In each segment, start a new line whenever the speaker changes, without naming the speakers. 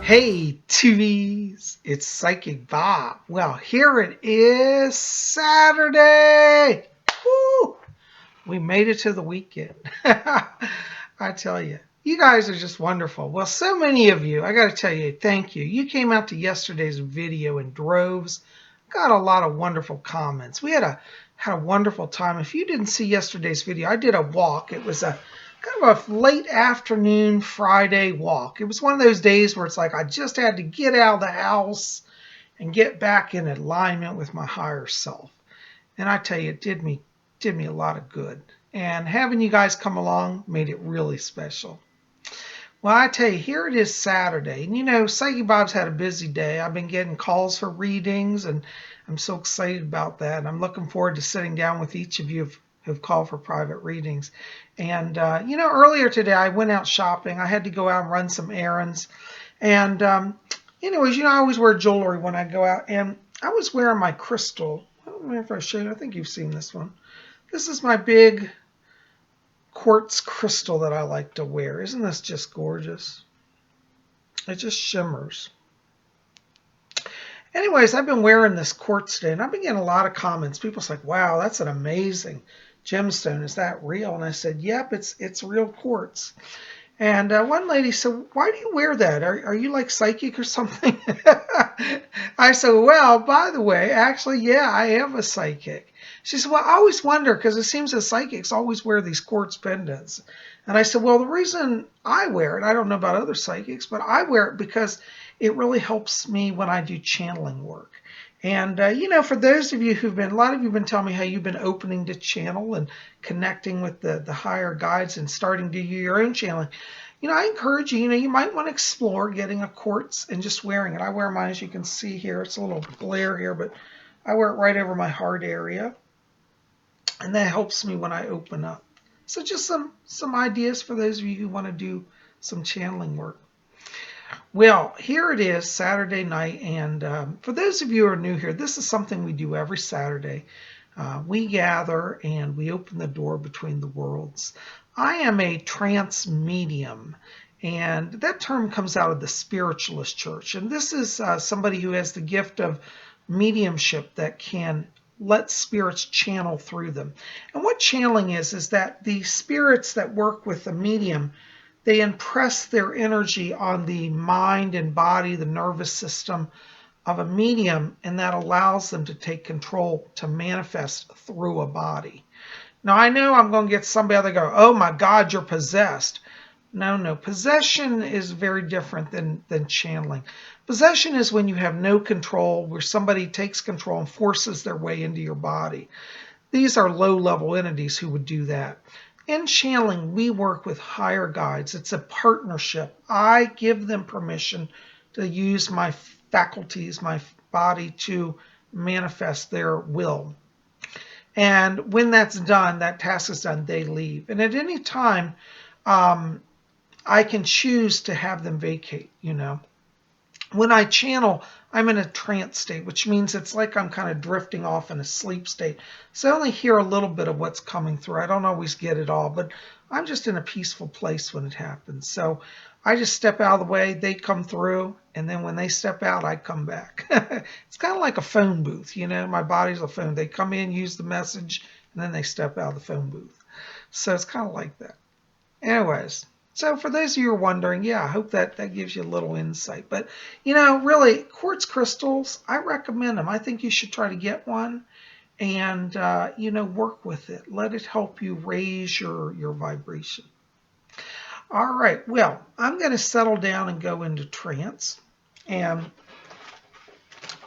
Hey, TVs, it's Psychic Bob. Well, here it is, Saturday. Woo! We made it to the weekend. I tell you, you guys are just wonderful. Well, so many of you, I got to tell you, thank you. You came out to yesterday's video in droves. Got a lot of wonderful comments. We had a wonderful time. If you didn't see yesterday's video, I did a walk. It was a kind of a late afternoon Friday walk. It was one of those days where it's like I just had to get out of the house and get back in alignment with my higher self. And I tell you, it did me a lot of good. And having you guys come along made it really special. Well, I tell you, here it is Saturday. And you know, Psychic Bob's had a busy day. I've been getting calls for readings, and I'm so excited about that. I'm looking forward to sitting down with each of you who've called for private readings. And, you know, earlier today I went out shopping. I had to go out and run some errands. And anyways, you know, I always wear jewelry when I go out. And I was wearing my crystal. I don't know if I showed you. I think you've seen this one. This is my big quartz crystal that I like to wear. Isn't this just gorgeous? It just shimmers. Anyways, I've been wearing this quartz today, and I've been getting a lot of comments. People's like, wow, that's an amazing gemstone. Is that real? And I said, yep, it's real quartz. And one lady said, why do you wear that? Are you like psychic or something? I said, well, by the way, actually, yeah, I am a psychic. She said, well, I always wonder because it seems that psychics always wear these quartz pendants. And I said, well, the reason I wear it, I don't know about other psychics, but I wear it because it really helps me when I do channeling work. And, you know, for those of you who've been, a lot of you have been telling me how you've been opening to channel and connecting with the higher guides and starting to do your own channeling. You know, I encourage you, you might want to explore getting a quartz and just wearing it. I wear mine, as you can see here. It's a little glare here, but I wear it right over my heart area. And that helps me when I open up. So just some ideas for those of you who want to do some channeling work. Well, here it is, Saturday night, and for those of you who are new here, this is something we do every Saturday. We gather and we open the door between the worlds. I am a trance medium, and that term comes out of the spiritualist church, and this is somebody who has the gift of mediumship that can let spirits channel through them. And what channeling is that the spirits that work with the medium, they impress their energy on the mind and body, the nervous system of a medium, and that allows them to take control to manifest through a body. Now, I know I'm going to get somebody that go, oh my God, you're possessed. No. Possession is very different than channeling. Possession is when you have no control, where somebody takes control and forces their way into your body. These are low-level entities who would do that. In channeling, we work with higher guides. It's a partnership. I give them permission to use my faculties, my body, to manifest their will. And when that's done, that task is done, they leave. And at any time, I can choose to have them vacate, you know. When I channel, I'm in a trance state, which means it's like I'm kind of drifting off in a sleep state. So I only hear a little bit of what's coming through. I don't always get it all, but I'm just in a peaceful place when it happens. So I just step out of the way, they come through, and then when they step out, I come back. It's kind of like a phone booth, you know. My body's a phone. They come in, use the message, and then they step out of the phone booth. So it's kind of like that. Anyways. So for those of you who are wondering, yeah, I hope that gives you a little insight. But, you know, really, quartz crystals, I recommend them. I think you should try to get one and, you know, work with it. Let it help you raise your vibration. All right, well, I'm going to settle down and go into trance. And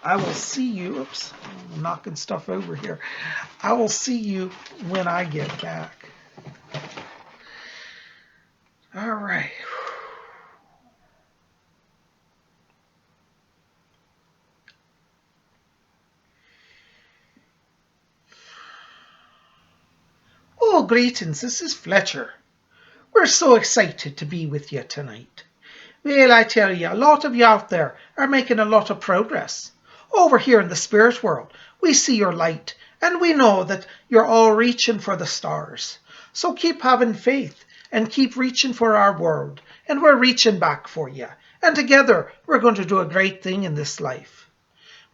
I will see you, oops, I'm knocking stuff over here. I will see you when I get back. All right. Oh, greetings. This is Fletcher. We're so excited to be with you tonight. Well, I tell you, a lot of you out there are making a lot of progress. Over here in the spirit world, we see your light, and we know that you're all reaching for the stars. So keep having faith and keep reaching for our world, and we're reaching back for you. And together, we're going to do a great thing in this life.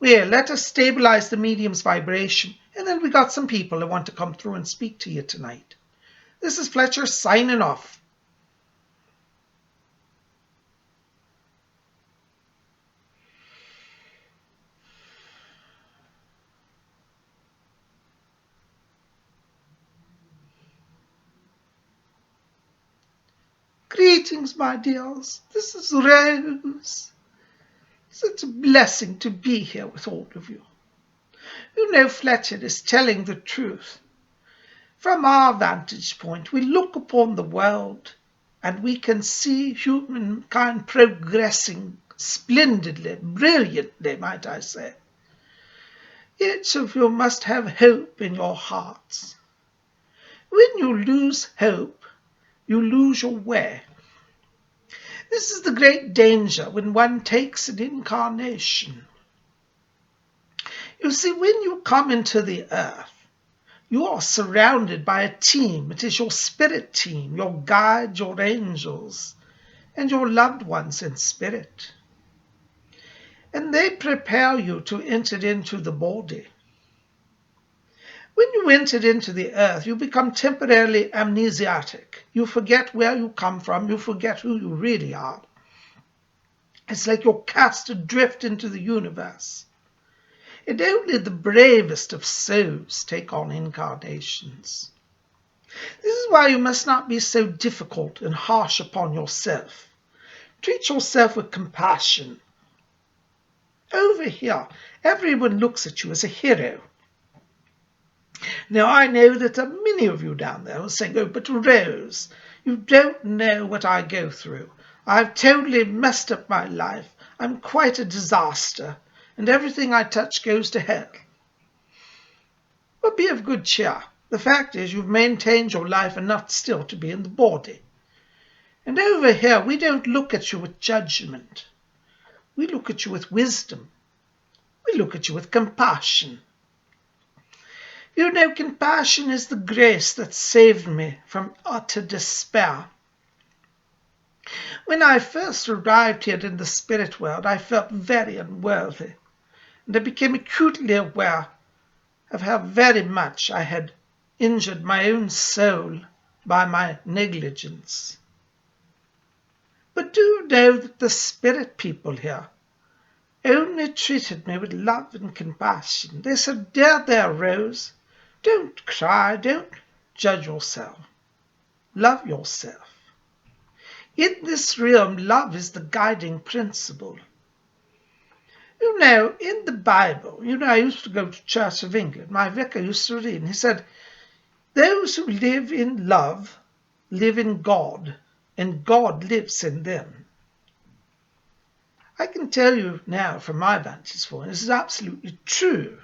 Well, let us stabilize the medium's vibration, and then we got some people who want to come through and speak to you tonight. This is Fletcher signing off. Greetings, my dears. This is Rose. It's a blessing to be here with all of you. You know Fletcher is telling the truth. From our vantage point, we look upon the world and we can see humankind progressing splendidly, brilliantly, might I say. Each of you must have hope in your hearts. When you lose hope, you lose your way. This is the great danger when one takes an incarnation. You see, when you come into the earth, you are surrounded by a team. It is your spirit team, your guides, your angels, and your loved ones in spirit. And they prepare you to enter into the body. When you entered into the earth, you become temporarily amnesiatic. You forget where you come from. You forget who you really are. It's like you're cast adrift into the universe. And only the bravest of souls take on incarnations. This is why you must not be so difficult and harsh upon yourself. Treat yourself with compassion. Over here, everyone looks at you as a hero. Now, I know that there are many of you down there who are saying, oh, but Rose, you don't know what I go through. I've totally messed up my life. I'm quite a disaster, and everything I touch goes to hell. Well, be of good cheer. The fact is you've maintained your life enough still to be in the body. And over here, we don't look at you with judgment. We look at you with wisdom. We look at you with compassion. You know, compassion is the grace that saved me from utter despair. When I first arrived here in the spirit world, I felt very unworthy, and I became acutely aware of how very much I had injured my own soul by my negligence. But do you know that the spirit people here only treated me with love and compassion? They said, there, Rose, don't cry, don't judge yourself. Love yourself. In this realm, love is the guiding principle. You know, in the Bible, I used to go to Church of England. My vicar used to read, and he said, those who live in love live in God, and God lives in them. I can tell you now from my vantage point, this is absolutely true.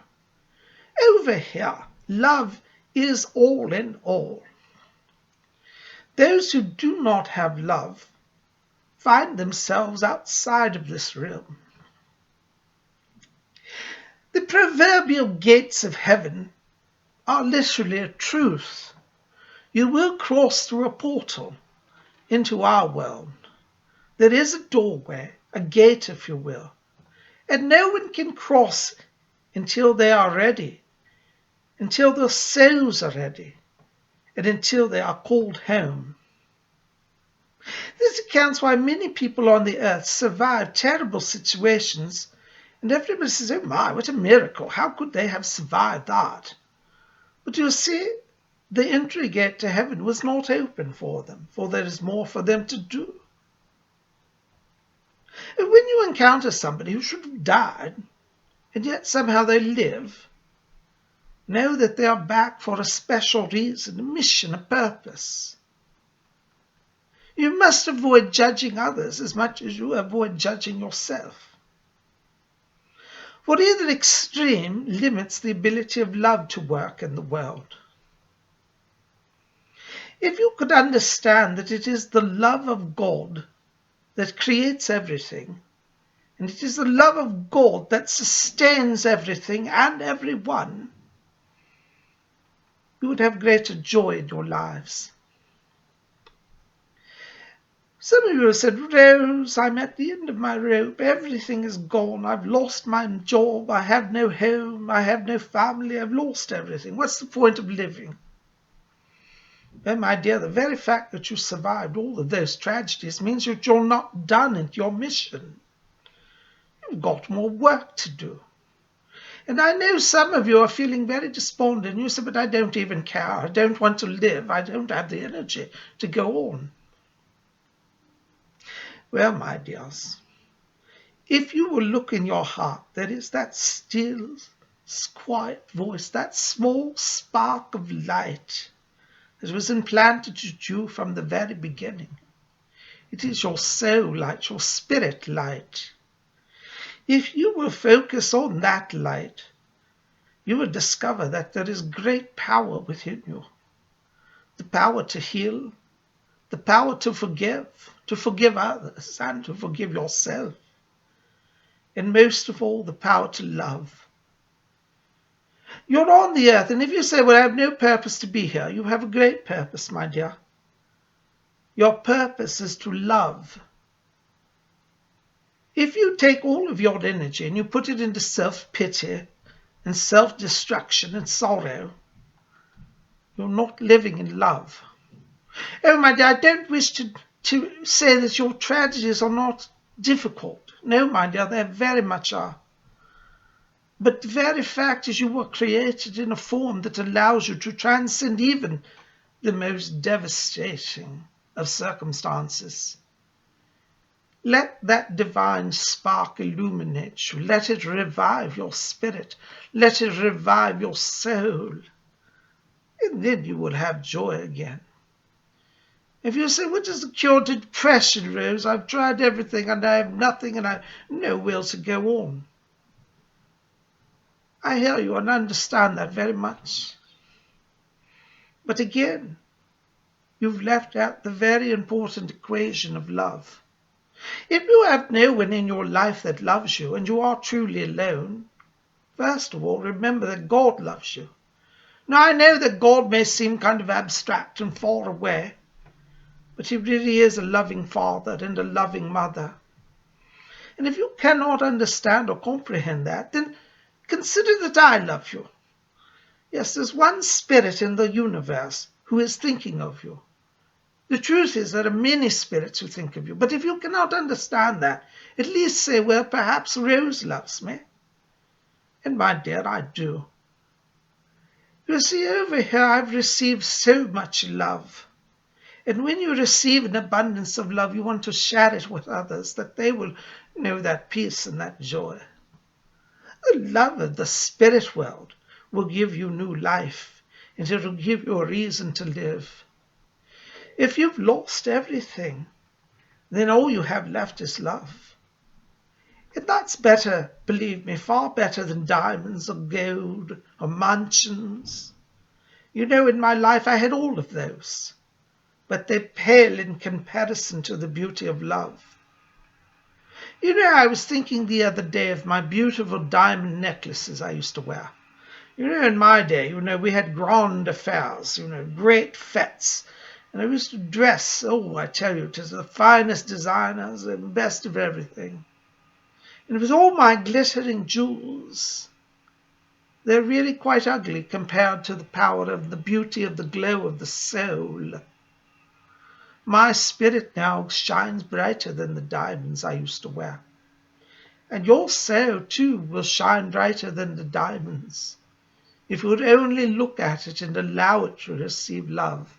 Over here, love is all in all. Those who do not have love find themselves outside of this realm. The proverbial gates of heaven are literally a truth. You will cross through a portal into our world. There is a doorway, a gate, if you will, and no one can cross until they are ready, until their souls are ready, and until they are called home. This accounts why many people on the earth survive terrible situations, and everybody says, oh my, what a miracle, how could they have survived that? But you see, the entry gate to heaven was not open for them, for there is more for them to do. And when you encounter somebody who should have died, and yet somehow they live, know that they are back for a special reason, a mission, a purpose. You must avoid judging others as much as you avoid judging yourself. For either extreme limits the ability of love to work in the world. If you could understand that it is the love of God that creates everything, and it is the love of God that sustains everything and everyone, you would have greater joy in your lives. Some of you have said, Rose, I'm at the end of my rope. Everything is gone. I've lost my job. I have no home. I have no family. I've lost everything. What's the point of living? Well, my dear, the very fact that you survived all of those tragedies means that you're not done at your mission. You've got more work to do. And I know some of you are feeling very despondent. You say, but I don't even care. I don't want to live. I don't have the energy to go on. Well, my dears, if you will look in your heart, there is that still, quiet voice, that small spark of light that was implanted to you from the very beginning. It is your soul light, your spirit light. If you will focus on that light, you will discover that there is great power within you. The power to heal, the power to forgive others, and to forgive yourself. And most of all, the power to love. You're on the earth, and if you say, well, I have no purpose to be here, you have a great purpose, my dear. Your purpose is to love. If you take all of your energy and you put it into self-pity and self-destruction and sorrow, you're not living in love. Oh, my dear, I don't wish to say that your tragedies are not difficult. No, my dear, they very much are. But the very fact is you were created in a form that allows you to transcend even the most devastating of circumstances. Let that divine spark illuminate you. Let it revive your spirit. Let it revive your soul. And then you will have joy again. If you say, what is the cure to depression, Rose? I've tried everything and I have nothing and I have no will to go on. I hear you and understand that very much. But again, you've left out the very important equation of love. If you have no one in your life that loves you and you are truly alone, first of all, remember that God loves you. Now, I know that God may seem kind of abstract and far away, but He really is a loving Father and a loving Mother. And if you cannot understand or comprehend that, then consider that I love you. Yes, there's one spirit in the universe who is thinking of you. The truth is there are many spirits who think of you. But if you cannot understand that, at least say, well, perhaps Rose loves me. And my dear, I do. You see, over here I've received so much love. And when you receive an abundance of love, you want to share it with others, that they will know that peace and that joy. The love of the spirit world will give you new life, and it will give you a reason to live. If you've lost everything, then all you have left is love. And that's better, believe me, far better than diamonds or gold or mansions. You know, in my life I had all of those, but they pale in comparison to the beauty of love. You know, I was thinking the other day of my beautiful diamond necklaces I used to wear. You know, in my day, we had grand affairs, great fetes. And I used to dress, I tell you, it was the finest designers and best of everything. And it was all my glittering jewels. They're really quite ugly compared to the power of the beauty of the glow of the soul. My spirit now shines brighter than the diamonds I used to wear. And your soul, too, will shine brighter than the diamonds, if you would only look at it and allow it to receive love.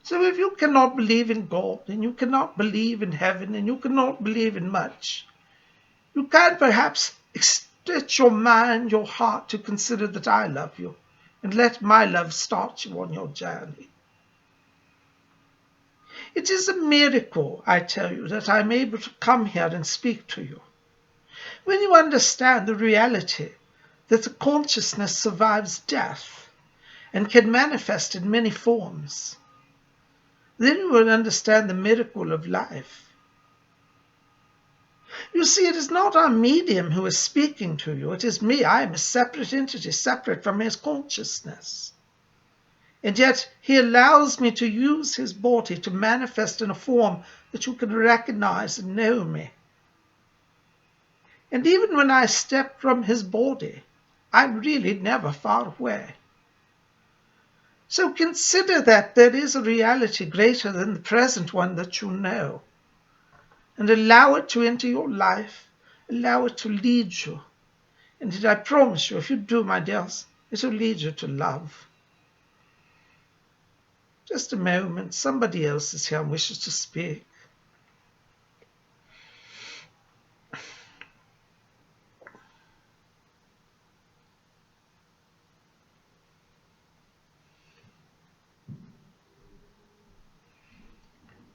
So if you cannot believe in God, and you cannot believe in heaven, and you cannot believe in much, you can perhaps stretch your mind, your heart to consider that I love you, and let my love start you on your journey. It is a miracle, I tell you, that I'm able to come here and speak to you. When you understand the reality that the consciousness survives death and can manifest in many forms, then you will understand the miracle of life. You see, it is not our medium who is speaking to you. It is me. I am a separate entity, separate from his consciousness. And yet he allows me to use his body to manifest in a form that you can recognize and know me. And even when I step from his body, I'm really never far away. So consider that there is a reality greater than the present one that you know, and allow it to enter your life, allow it to lead you. And I promise you, if you do, my dears, it will lead you to love. Just a moment, somebody else is here and wishes to speak.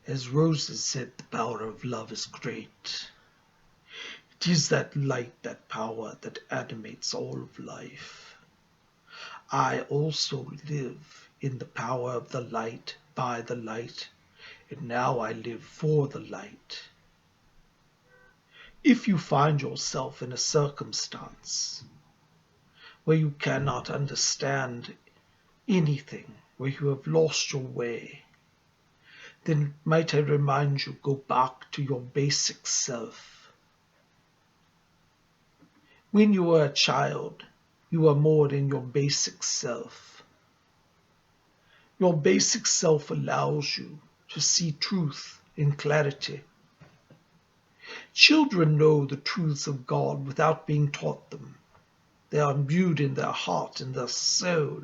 As Rosa said, the power of love is great. It is that light, that power that animates all of life. I also live in the power of the light, by the light, and now I live for the light. If you find yourself in a circumstance where you cannot understand anything, where you have lost your way, then might I remind you, go back to your basic self. When you were a child, you were more in your basic self. Your basic self allows you to see truth in clarity. Children know the truths of God without being taught them. They are imbued in their heart and their soul.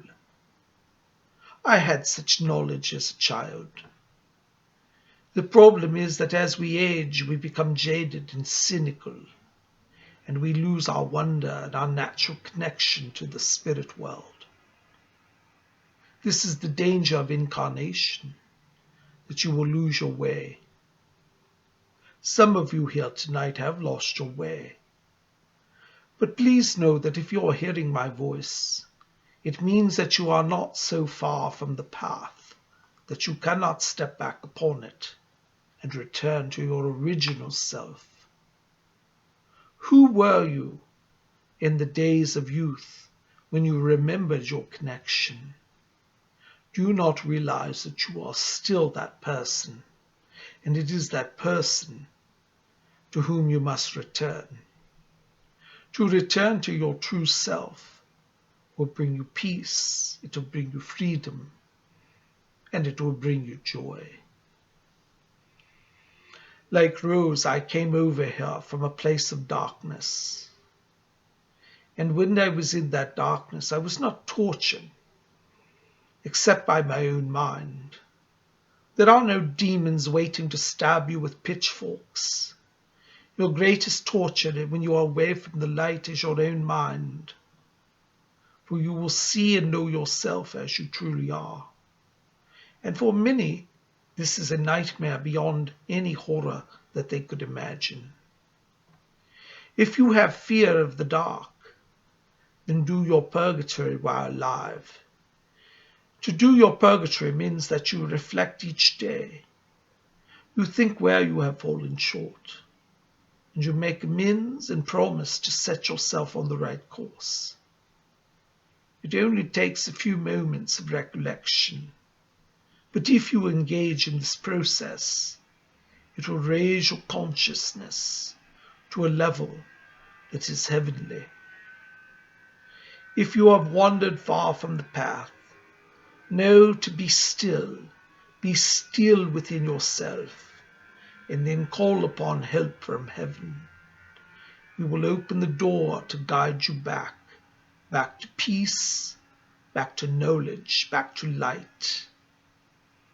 I had such knowledge as a child. The problem is that as we age, we become jaded and cynical, and we lose our wonder and our natural connection to the spirit world. This is the danger of incarnation, that you will lose your way. Some of you here tonight have lost your way. But please know that if you are hearing my voice, it means that you are not so far from the path that you cannot step back upon it and return to your original self. Who were you in the days of youth when you remembered your connection? Do you not realize that you are still that person, and it is that person to whom you must return? To return to your true self will bring you peace, it will bring you freedom, and it will bring you joy. Like Rose, I came over here from a place of darkness. And when I was in that darkness, I was not tortured, except by my own mind. There are no demons waiting to stab you with pitchforks. Your greatest torture when you are away from the light is your own mind, for you will see and know yourself as you truly are. And for many, this is a nightmare beyond any horror that they could imagine. If you have fear of the dark, then do your purgatory while alive. To do your purgatory means that you reflect each day. You think where you have fallen short, and you make amends and promise to set yourself on the right course. It only takes a few moments of recollection, but if you engage in this process, it will raise your consciousness to a level that is heavenly. If you have wandered far from the path, know to be still within yourself, and then call upon help from heaven. We will open the door to guide you back to peace, back to knowledge, back to light.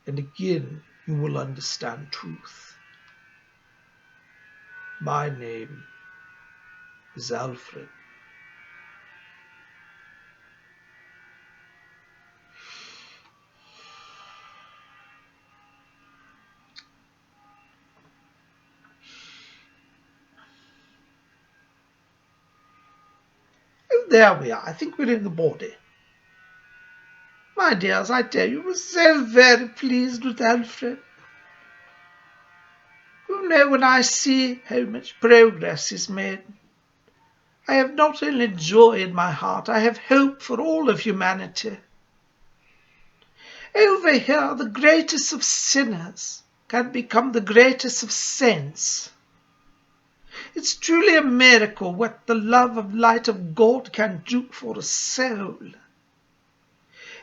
And again, you will understand truth. My name is Alfred. And there we are. I think we're in the body. My dears, I tell you, I was so very pleased with Alfred. You know, when I see how much progress is made, I have not only joy in my heart, I have hope for all of humanity. Over here, the greatest of sinners can become the greatest of saints. It's truly a miracle what the love of light of God can do for a soul.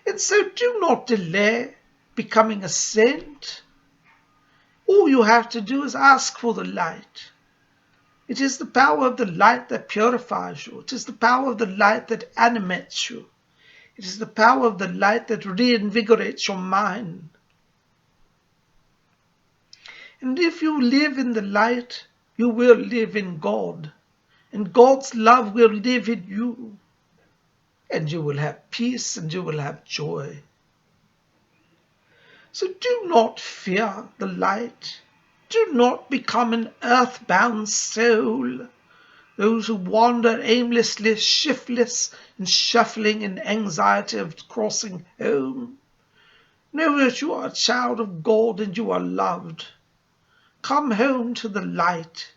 And so do not delay becoming a saint. All you have to do is ask for the light. It is the power of the light that purifies you. It is the power of the light that animates you. It is the power of the light that reinvigorates your mind. And if you live in the light, you will live in God. And God's love will live in you. And you will have peace and you will have joy. So do not fear the light. Do not become an earthbound soul. Those who wander aimlessly, shiftless, and shuffling in anxiety of crossing home. Know that you are a child of God and you are loved. Come home to the light.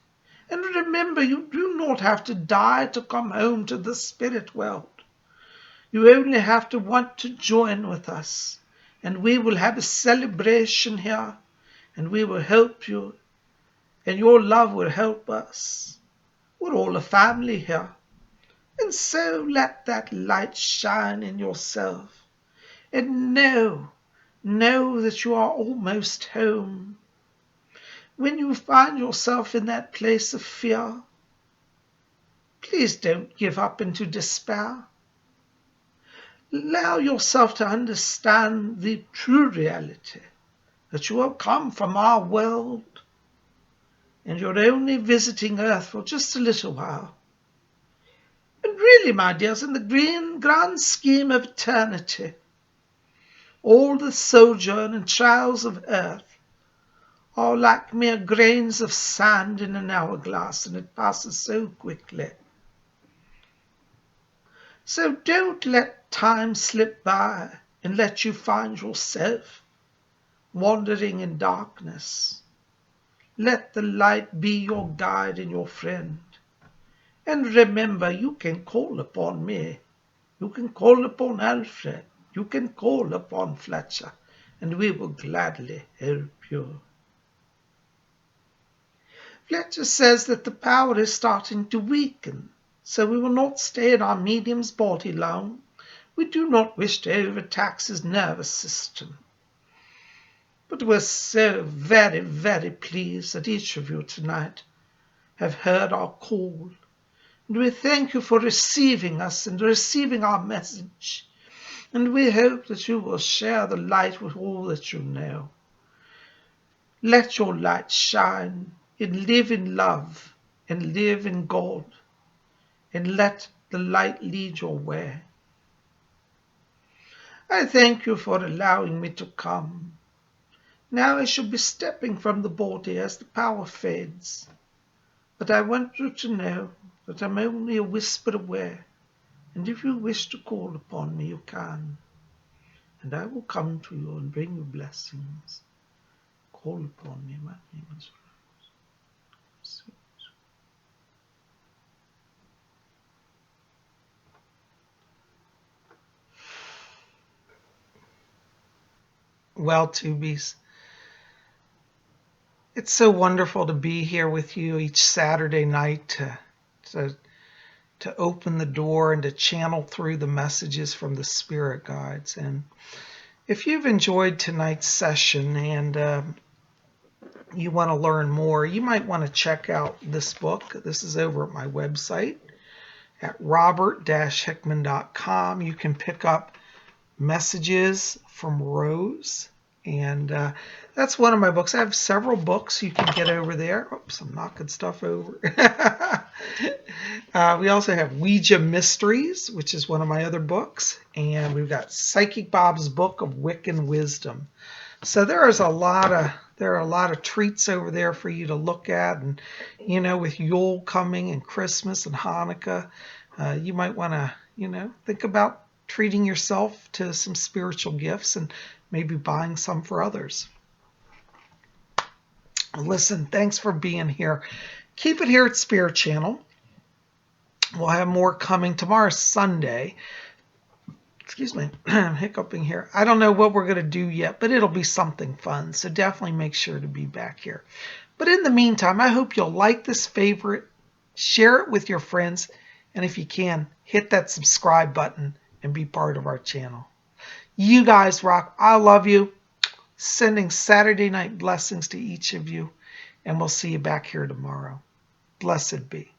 And remember, you do not have to die to come home to the spirit world. You only have to want to join with us. And we will have a celebration here. And we will help you. And your love will help us. We're all a family here. And so let that light shine in yourself. And know that you are almost home. When you find yourself in that place of fear, please don't give up into despair. Allow yourself to understand the true reality, that you have come from our world and you're only visiting Earth for just a little while. And really, my dears, in the grand scheme of eternity, all the sojourn and trials of Earth are like mere grains of sand in an hourglass, and it passes so quickly. So don't let time slip by and let you find yourself wandering in darkness. Let the light be your guide and your friend. And remember, you can call upon me. You can call upon Alfred. You can call upon Fletcher, and we will gladly help you. Fletcher says that the power is starting to weaken, so we will not stay in our medium's body long. We do not wish to overtax his nervous system. But we're so very, very pleased that each of you tonight have heard our call. And we thank you for receiving us and receiving our message. And we hope that you will share the light with all that you know. Let your light shine and live in love and live in God. And let the light lead your way. I thank you for allowing me to come. Now I shall be stepping from the body as the power fades. But I want you to know that I'm only a whisper away. And if you wish to call upon me, you can. And I will come to you and bring you blessings. Call upon me, my name is Rose. Well, Tubies, it's so wonderful to be here with you each Saturday night to open the door and to channel through the messages from the spirit guides. And if you've enjoyed tonight's session and you want to learn more, you might want to check out this book. This is over at my website at robert-hickman.com. You can pick up Messages from Rose, and that's one of my books. I have several books you can get over there. Oops, I'm knocking stuff over. We also have Ouija Mysteries, which is one of my other books, and we've got Psychic Bob's Book of Wiccan Wisdom. So there are a lot of treats over there for you to look at, and with Yule coming and Christmas and Hanukkah, you might want to think about treating yourself to some spiritual gifts and maybe buying some for others. Listen, thanks for being here. Keep it here at Spirit Channel. We'll have more coming tomorrow, Sunday. Excuse me, I'm hiccuping here. I don't know what we're going to do yet, but it'll be something fun. So definitely make sure to be back here. But in the meantime, I hope you'll like this favorite, share it with your friends, and if you can, hit that subscribe button and be part of our channel. You guys rock. I love you. Sending Saturday night blessings to each of you, and we'll see you back here tomorrow. Blessed be.